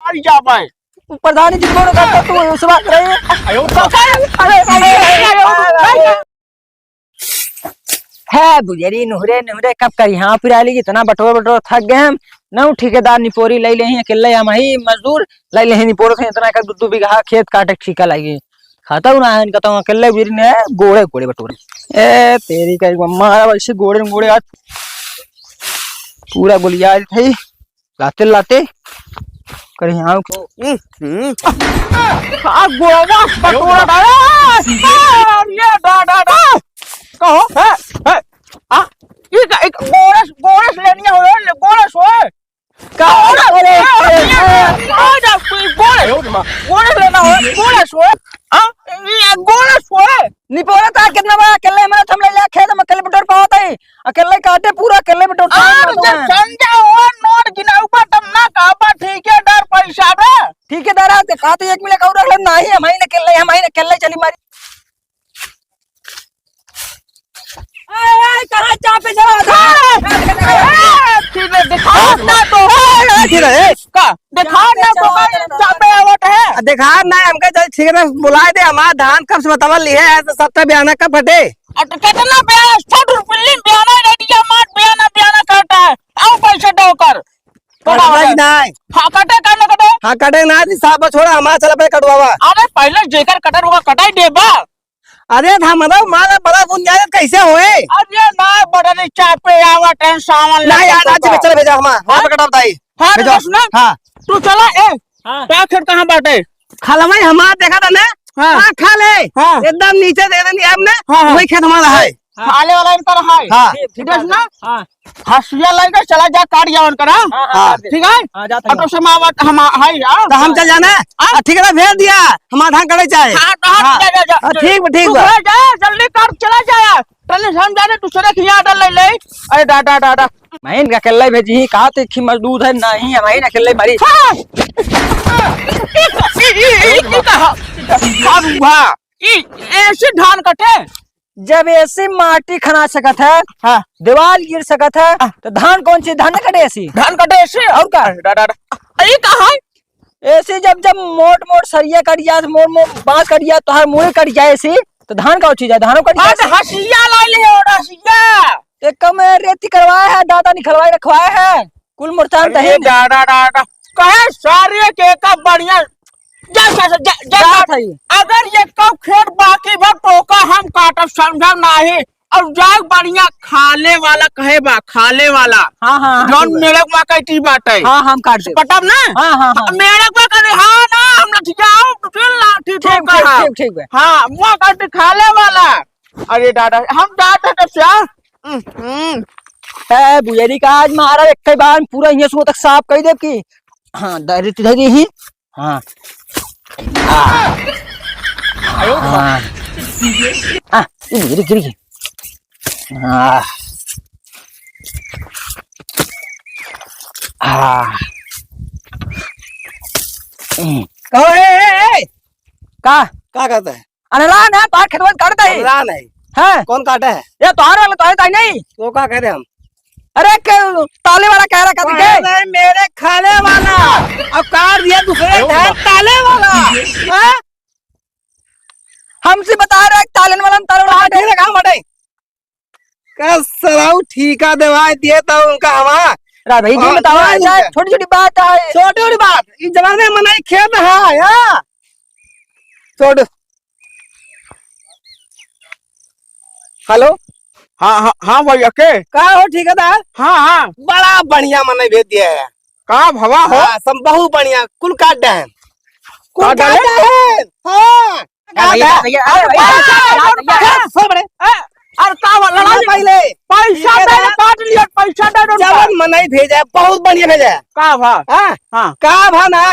मर जावे। प्रधानी जी बोल रहा तू उस बात रही है बुझेरी नुहरे नुहरे कब करी हाँ फिर आली इतना बटोर बटोर थक गए हम न ठेकेदार निपोरी ले ले अकेले हम ही मजदूर ले ले निपोर थे इतना का 2 बीघा खेत काटे ठीका लगी खाता हूं ना इनका तो अकेले वीर ने गोड़े गोड़े बटोरे ए तेरी का मारा वैसे गोड़े गोड़े आज पूरा गुलिया थे लाते लाते करी हाँ गोवा बटोरा डाला ये डा कहो है आ ये एक बोनस बोनस लेनी हो बोनस हो का बोनस लेना हो बोनस हो हां ये बोनस हो निपोरा था कितना बड़ा अकेले में हम ले खेत में अकेले बटोर पावत है अकेले काटे पूरा अकेले बटोर संजय हो नोट गिना ऊपर तब ना काबा ठेकेदार पैसा दे ठेकेदार आ खाते 1 मिले कौर रख नहीं हम ही अकेले चली मारी कहां चापे दिखा ना तो चापे आवत है देखा ना हमके ठीक है बुलाए दे हमारा धान कब से बतावल ली है तो 70 बयाना कब फटे कितना बयाना 60 रुपये बयाना रेडिया मार बयाना करता है आओ पैसा दो कर नहीं हाँ कटे करने कटे हाँ कटे ना साहब छोड़ा हमारा चला पे कटवावा अरे पहले जेकर कटर होगा कटाई देबा अरे था मतलब मारा बड़ा गुंजाइश कैसे होए अरे ना बड़ा नहीं चापे आवा टेंशन सामान ना यार आज चल भेजा हमारा पे कटा बताई हां भेजो ना हां तू चला ए क्या खेत कहां बाटे खाला भाई हमारा देखा था ना हां खा ले एकदम नीचे दे देनी हमने वही खेत हमारा है खाले वाला इनका है हां ठीक है ना हां हसिया लेकर चला जा काट जावन करा ठीक है हां जाता है तो समावट हम है यार तो हम चल जाना ठीक है भेज दिया हमारा धान कटे चाहे हां ठीक जा जल्दी कर चला जा यार पहले हम जाने दूसरे खिया डाल ले अरे डाडा मैं इनका अकेले भेजी कहा तो खी मजदूर है नहीं हम ही अकेले मारी ऐसे धान कटे जब ऐसी माटी खना सकत है हाँ दीवार गिर सकत है तो धान कौन सी धान कटे ऐसी धान कटे ऐसे और का ये कहा ऐसे जब मोट मोट सरिया कट जाए मोट मोट बांस कट जाए तो हर मुँह कट जाए ऐसी तो धान का चीज है धानों कट जाए हसिया ला ले और हसिया एक कम रेती करवाया है दादा निकलवाए रखवाए है कुल मुर्तान तहे डाडा कहे सारे के का बढ़िया अगर ये कब खेत बाकी बा टोका हम काटब समझा नहीं और जाग बढ़िया खाले वाला कहे बा खाले वाला हाँ जौन मेरे को कटी बाटे हाँ हम काट दे पटब ना हाँ मेरे को करे हाँ ना हम ना ठीक ठीक हाँ वो कट खाले वाला अरे दादा हम दादा तो क्या बुझेरी का आज मारा एक बार पूरा ये सो तक साफ कर दे की हाँ डायरेक्ट इधर ही हाँ गिरी गिरी क्या कहता है अनलान है तार खतवन काटता है अनलान है कौन काटा है ये तार वाला तार ताई नहीं तो क्या कह रहे हम अरे ताले वाला कह रहा नहीं मेरे खाने वाला अब काट दिया दूसरे ताले वाला हमसे बता रहा है तालन वाला ताले सराउ ठीका दवा दिए तो उनका हमारा भाई जी बताओ छोटी छोटी बात है छोटी छोटी बात इस जमाने में मनाई खेत है छोड़ हेलो हाँ भैया के का हो ठेकेदार हाँ बड़ा बढ़िया मनाई भेज दिया है का भवा हो सब बहुत बढ़िया कुल काट है पहले पैसा काट लिया पैसा जवन मनाई भेजा बहुत बढ़िया भेजा का भा का भा ना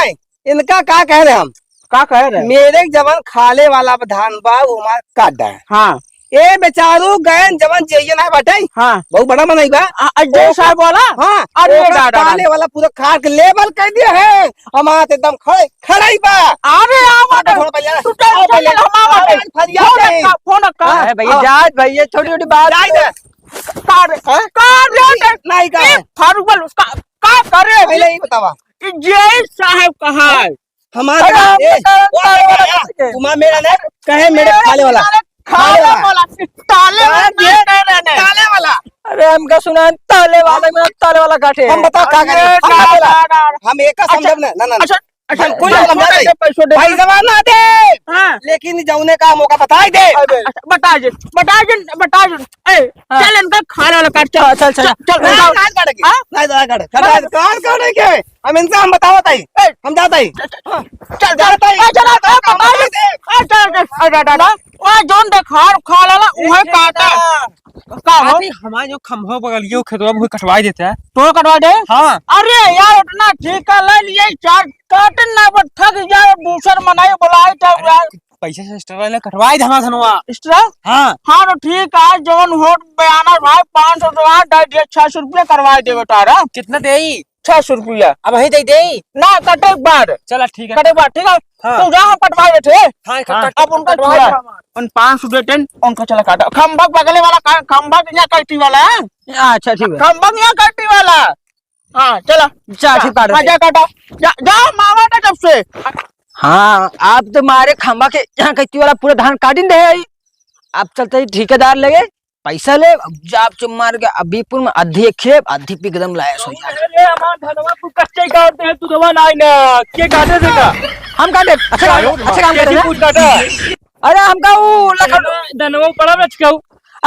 इनका का कह रहे हम का कह रहे मेरे जवन खाले वाला धान बा वो हमारा काट है हाँ ए बेचारू गए जवन जइए ना बटे हाँ बहुत बड़ा मनाई बा अजय साहब वाला हाँ अरे खाले वाला पूरा खाट के लेवल कर दिया है हमारा एकदम खड़े खड़ा ही बा अरे फोन कर भैया जात भैया छोटी छोटी बात नहीं का फारूक का करे पहले ही बतावा जय साहब कहा है। हमारे अरे हम ए, ताले वो वाला आया, कैसे? तुम्हारा मेरा ना कहे मेरे खाले वाला खाने वाला ताले वाला नहीं कह रहे हैं। ताले वाला। अरे हमका सुना ताले वाला में ताले वाला काटे हम बताओ क्या करें, अरे हम क्या बोला? डा- हम एक का समझब ना ना ना अच्छा अच्छा कोई पैसों समझा दे, दे। पैसों दे। भाई जमाना दे हाँ लेकिन जाऊने का मौका बताई दे। अच्छा, बता दे ए चल इनका खाने वाला काट चल चल, चल। चल नहीं बताओ। नहीं काटेंगे हाँ? नहीं दादा काटेंगे हम इनसे हम बतावत आई हम जाता ही चल जाता ही चल बता दे चल अरे दादा वो जोन देखा खा लाला उहे काटा का हो हमारे जो खम्भा बगलियो खेतवा वो कटवा देता है। तो कटवा दे। हाँ अरे यार इतना ठीक है ले लिए चार काटन ना बट थक जाए दूसर मनाई बुलाए था यार पैसा से एक्स्ट्रा वाला कटवाई धमा धनवा। एक्स्ट्रा हाँ हाँ तो ठीक है जवन होट बयाना भाई 500 तो 600 रुपया करवा दे बेटा कितना दे 600 रुपया अब वही दे दे। ना कटे के बाद चला ठीक है। कटे के बाद ठीक है हाँ। तो जहाँ कटवा देते हाँ, अब उनका छुआ उन 500 देते उनका चला काटा खंभा बगले वाला खंभा यहाँ कटी वाला है अच्छा ठीक है खंभा यहाँ कटी वाला हाँ चला चल ठीक काट जा काटा जा मामा का जब से हाँ आप तो मारे खंबा के यहाँ कच्ची वाला पूरा धान काटिन दे आई। आप चलते ही ठेकेदार लगे पैसा ले अब जाप चुप मार के अभीपुर में आधी खेप आधी पिकदम लाया सो यार। अरे हमार धनवा तू कच्चे काटते हैं तू दवा ना के काटे से का हम काटे अच्छा काम करे कुछ काटा अरे हमका वो लखड़ू धनवा पड़ा ना चिकाऊ।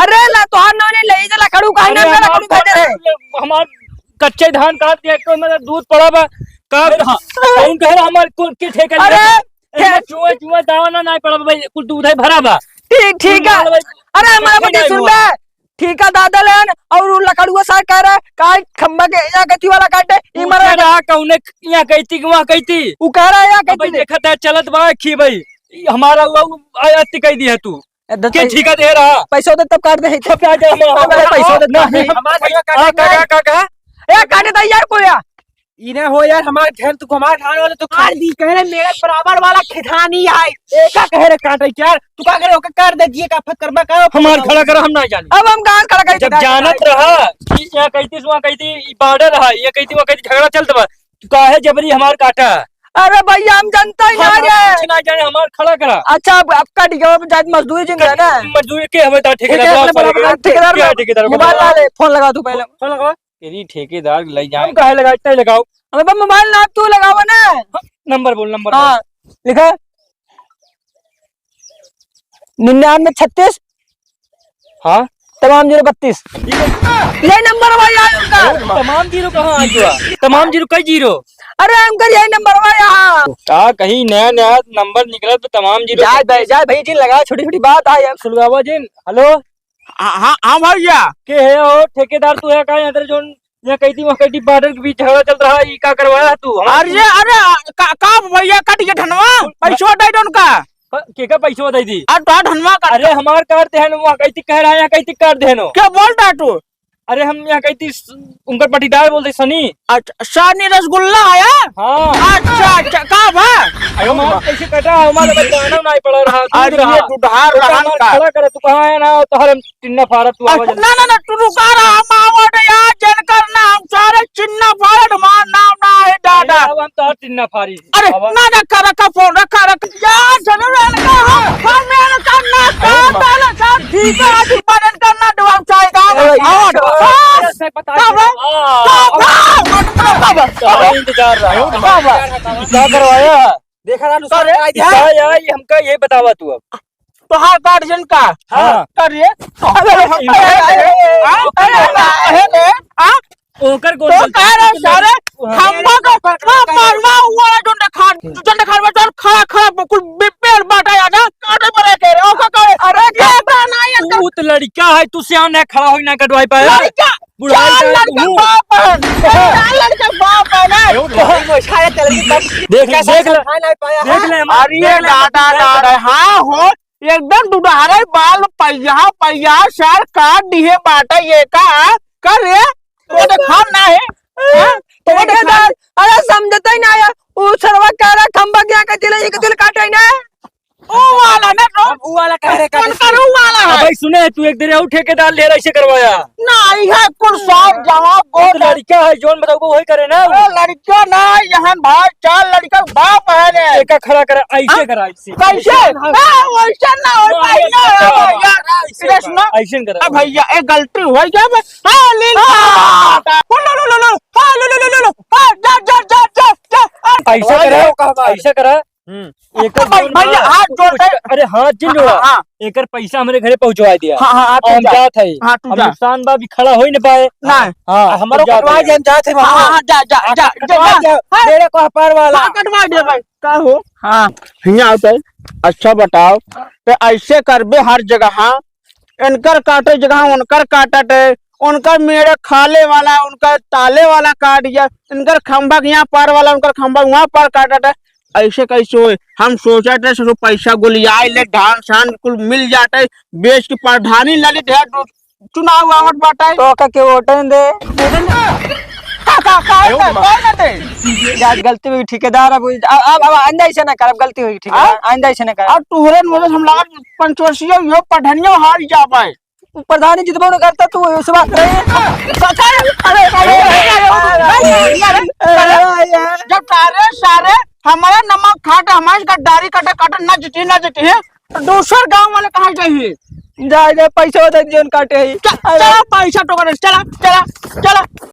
अरे ला तो हम ने ले जा लखड़ू काहे ना लखड़ू काटे रहे हमार कच्चे धान काट के एक में दूध पड़ा बा का कौन कह रहा हमार कुल के ठेके अरे चुआ चुआ दावा ना पड़ा भाई कुल दूध है भरा बा। ठीक है अरे हमारा बच्चे सुन ले ठीक है दादा लेन और वो लकड़ुआ साथ कह रहा है काय खंबा के यहाँ कच्ची वाला काटे ई मरा रहा कौने यहाँ कहती कि वहाँ कहती वो कह रहा है यहाँ भाई कच्ची देखा था चलत बा खी भाई हमारा अति कह दी है तू के ठीका दे रहा पैसा दे तब काट दे सब आ जा पैसा दे हमारा ए काटे दा यार कोया इने हो यार हमारे घेर तू हमारे धान वाले तो काट दी कह रहे मेरे बराबर वाला खिधानी है एका कह रहे काटे यार तू का करे ओके कर दे दिए का फत करबा का हमार खड़ा कर हम ना जाने अब हम कहां खड़ा कर जब जानत रहा कि यहाँ कहती वहाँ कहती बॉर्डर रहा ये कहती वहाँ कहती झगड़ा चलत बा तू काहे जबरी हमार काटा अरे भैया हम जनता ही यार कुछ ना जाने हमार खड़ा करा अच्छा अब आपका ठीक है जात मजदूरी जिन है ना मजदूरी के हमें ठेकेदार ठेकेदार मोबाइल ला ले फोन लगा तू पहले फोन लगा तेरी ठेकेदार ले जाए काहे लगाते लगाओ हमें बस मोबाइल ना तू लगावा ना नंबर बोल नंबर हां लिखा 9936 हाँ तमाम 032 ये नंबर भाई यार उनका तमाम जीरो कहाँ आ गया तमाम जीरो कई जीरो अरे हम कर यही नंबर भाई यहाँ का कहीं नया नया नंबर निकला तो तमाम जीरो जाए भाई जी लगा छोटी छोटी बात है सुलगावा जिन हेलो हाँ हाँ भैया के है और ठेकेदार तू है का यहाँ जो यहाँ कहती वहाँ कहती बॉर्डर के बीच झगड़ा चल रहा है ये का करवाया तू अरे अरे का भैया कट गया धनवा पैसा दे उनका के पैसा दे दी तो धनवा का अरे हमार काट दे वहाँ कहती कह रहा है यहाँ कहती काट दे क्या बोलता तू अरे हम यहाँ कहती उनका पटीदार बोलते सनी अच्छा शानी रसगुल्ला आया हाँ अच्छा अच्छा का भा हमारा कैसे कटा हमारा बच्चा नहीं पड़ा रहा अरे ये दुधार रहन का खड़ा करे तू कहाँ है ना तो हर टिन्ना फाड़ा तू आवाज ना तू रुका रहा मावट यार जन करना हम सारे चिन्ना फाड़ मान नाम ना है दादा हम तो हर टिन्ना फाड़ी अरे ना रखा फोन रखा यार चलो रहन का हम मेहनत करना का ताला साहब ठीक है आज मदद करना दो हम चाहेगा इंतजार रहा क्या करवाया देखा हमका ये बतावा तू अब तो हाँ गार्जियन का हाँ करिए ओकर तो कह रहे सारे खंबा का मारवा हुआ है जो खान में चल खड़ा खड़ा बिल्कुल पेड़ बाटा या ना काटे पर के रे ओका करे अरे क्या बनाया तू तो लड़का है तू सियान है खड़ा हो ना कटवाई पाए लड़का लड़का बाप है लड़का बाप है ना देख ले अरे दादा हाँ हो एकदम दुधारे बाल पहिया सर काट दिए बाटा ये का कर रे तो खान ना है तो ठेकेदार अरे समझता ही ना आया वो सरवा कह रहा खंबा क्या कहती है ये दिल काटे ना ओ वाला ना तो वो वाला कह रहे कौन करू वाला है भाई सुने तू एक देर और ठेकेदार ले ऐसे करवाया नहीं है कुल सब जवाब तो बहुत लड़का है जोन बताओ वही करे ना लड़का ना यहाँ भाई 4 लड़का का बाप है रे एक खड़ा करे ऐसे करा ऐसे कैसे वैसे ना हो भैया इधर सुनो ऐसे करा भैया एक गलती हुई क्या हाँ ले लो लो लो हाँ लो हाँ जा जा जा जा जा ऐसा करा ऐसा करा एक भैया हाथ जोड़ अरे हाथ जिन जोड़ा हाँ एक पैसा हमारे घरे पहुंचवा दिया हाँ हाँ हम जात है हाँ तू हम जा नुकसान बा भी खड़ा हो ही नहीं पाए ना हाँ हमारो कटवा जे हम जाते हाँ वहां हाँ जा जा जा जा मेरे को पार वाला कटवा दे भाई का हो हाँ हिया आता है अच्छा बताओ तो ऐसे करबे हर जगह हाँ इनकर काटे जगह उनकर काटट है उनका मेरे खाले वाला उनका ताले वाला काट दिया इनकर खंभा यहाँ पार वाला उनका खंभा वहाँ पार काटट है ऐसे कैसे हो हम सोचा थे सो पैसा गुलियाई ले धान शान कुल मिल जाते बेच की प्रधानी ललित है चुनाव आवत बाटा तो के वोटन दे आज गलती हुई ठेकेदार अब आइंदा ऐसे ना कर, अब गलती हुई ठेकेदार आइंदा ऐसे ना कर। अब तुहरे में हम लगा पंचवर्षीय यो प्रधानियों हार जा पाए प्रधानी जितबो न करता तू उस बात जब सारे हमारा नमक खाट हमारे गद्दारी कटे कटे न जटी है तो दूसर गांव वाले कहाँ चाहिए जा पैसा दे जोन काटे है चला पैसा तो चला चला चला